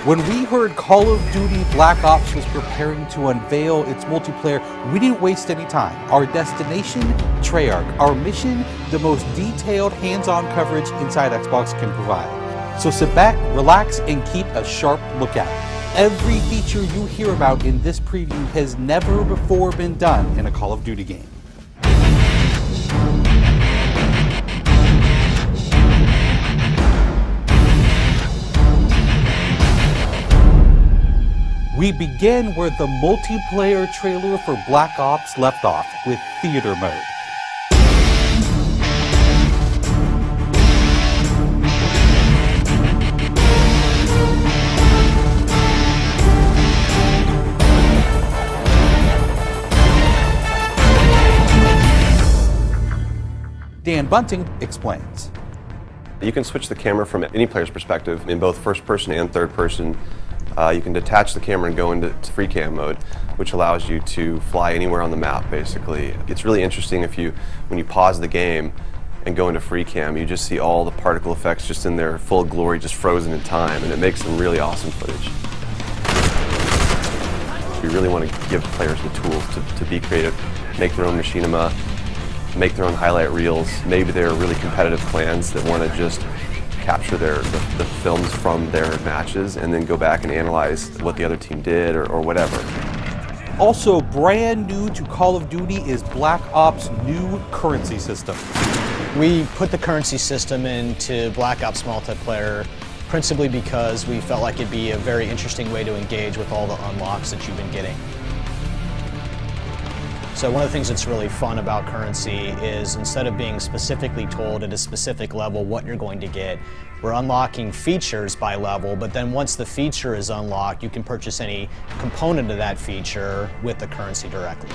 When we heard Call of Duty Black Ops was preparing to unveil its multiplayer, we didn't waste any time. Our destination, Treyarch. Our mission, the most detailed hands-on coverage inside Xbox can provide. So sit back, relax, and keep a sharp lookout. Every feature you hear about in this preview has never before been done in a Call of Duty game. We begin where the multiplayer trailer for Black Ops left off, with theater mode. Dan Bunting explains. You can switch the camera from any player's perspective in both first person and third person. You can detach the camera and go into free cam mode, which allows you to fly anywhere on the map, basically. It's really interesting when you pause the game and go into free cam, you just see all the particle effects just in their full glory, just frozen in time, and it makes some really awesome footage. We really want to give players the tools to be creative, make their own machinima, make their own highlight reels. Maybe they're really competitive clans that want to just capture the films from their matches and then go back and analyze what the other team did or whatever. Also brand new to Call of Duty is Black Ops' new currency system. We put the currency system into Black Ops multiplayer principally because we felt like it'd be a very interesting way to engage with all the unlocks that you've been getting. So one of the things that's really fun about currency is instead of being specifically told at a specific level what you're going to get, we're unlocking features by level, but then once the feature is unlocked, you can purchase any component of that feature with the currency directly.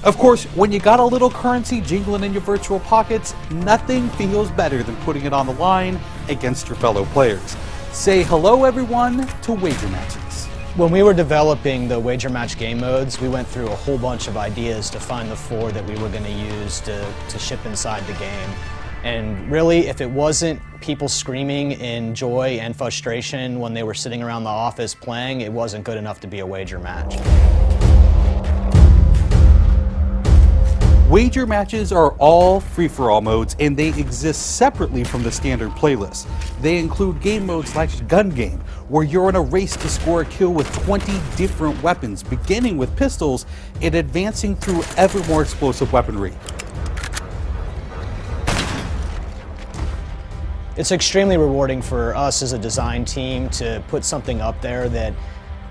Of course, when you got a little currency jingling in your virtual pockets, nothing feels better than putting it on the line against your fellow players. Say hello, everyone, to wager matches. When we were developing the wager match game modes, we went through a whole bunch of ideas to find the 4 that we were going to use to ship inside the game. And really, if it wasn't people screaming in joy and frustration when they were sitting around the office playing, it wasn't good enough to be a wager match. Wager matches are all free-for-all modes, and they exist separately from the standard playlist. They include game modes like Gun Game, where you're in a race to score a kill with 20 different weapons, beginning with pistols and advancing through ever more explosive weaponry. It's extremely rewarding for us as a design team to put something up there that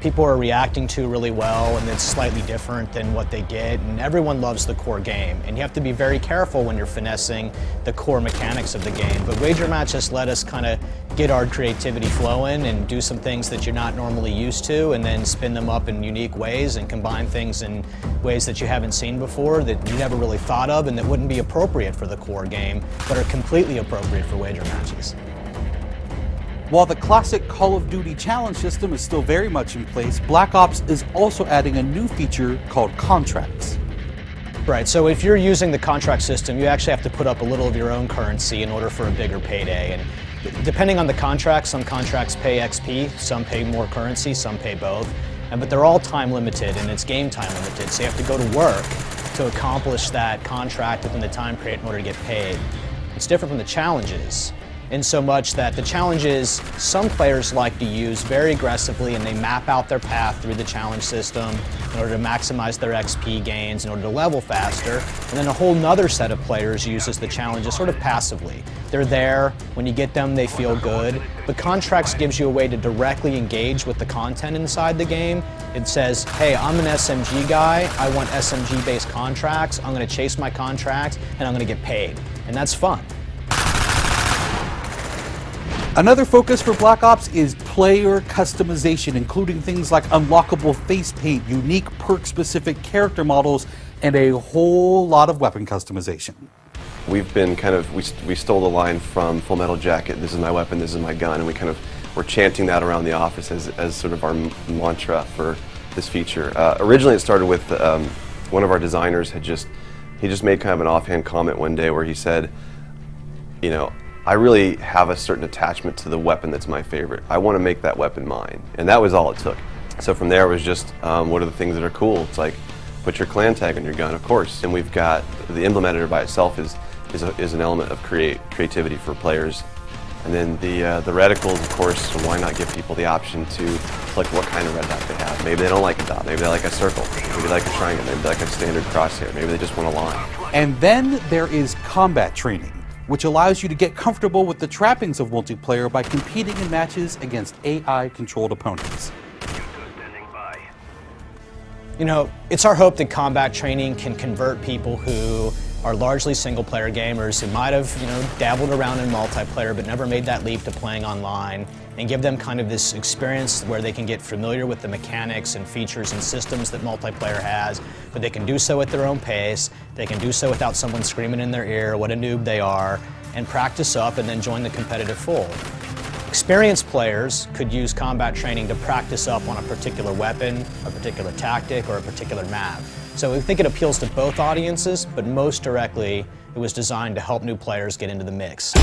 people are reacting to really well and it's slightly different than what they get, and everyone loves the core game, and you have to be very careful when you're finessing the core mechanics of the game. But wager matches let us kind of get our creativity flowing and do some things that you're not normally used to, and then spin them up in unique ways and combine things in ways that you haven't seen before, that you never really thought of, and that wouldn't be appropriate for the core game but are completely appropriate for wager matches. While the classic Call of Duty challenge system is still very much in place, Black Ops is also adding a new feature called contracts. Right, so if you're using the contract system, you actually have to put up a little of your own currency in order for a bigger payday. And depending on the contract, some contracts pay XP, some pay more currency, some pay both. But they're all time limited, and it's game time limited, so you have to go to work to accomplish that contract within the time period in order to get paid. It's different from the challenges, in so much that the challenges some players like to use very aggressively, and they map out their path through the challenge system in order to maximize their XP gains, in order to level faster. And then a whole nother set of players uses the challenges sort of passively. They're there, when you get them they feel good, but contracts gives you a way to directly engage with the content inside the game. It says, hey, I'm an SMG guy, I want SMG based contracts, I'm going to chase my contracts and I'm going to get paid. And that's fun. Another focus for Black Ops is player customization, including things like unlockable face paint, unique perk-specific character models, and a whole lot of weapon customization. We've been we stole the line from Full Metal Jacket, this is my weapon, this is my gun, and we're chanting that around the office as sort of our mantra for this feature. Originally it started with one of our designers he just made kind of an offhand comment one day where he said, you know, I really have a certain attachment to the weapon that's my favorite. I want to make that weapon mine, and that was all it took. So from there it was just, what are the things that are cool? It's like, put your clan tag on your gun, of course. And we've got, the emblem editor by itself is an element of creativity for players. And then the reticles, of course, why not give people the option to select what kind of red dot they have. Maybe they don't like a dot, maybe they like a circle, maybe they like a triangle, maybe they like a standard crosshair, maybe they just want a line. And then there is combat training, which allows you to get comfortable with the trappings of multiplayer by competing in matches against AI-controlled opponents. You know, it's our hope that combat training can convert people who are largely single-player gamers who might have, dabbled around in multiplayer but never made that leap to playing online, and give them kind of this experience where they can get familiar with the mechanics and features and systems that multiplayer has, but they can do so at their own pace, they can do so without someone screaming in their ear what a noob they are, and practice up and then join the competitive fold. Experienced players could use combat training to practice up on a particular weapon, a particular tactic, or a particular map. So we think it appeals to both audiences, but most directly, it was designed to help new players get into the mix.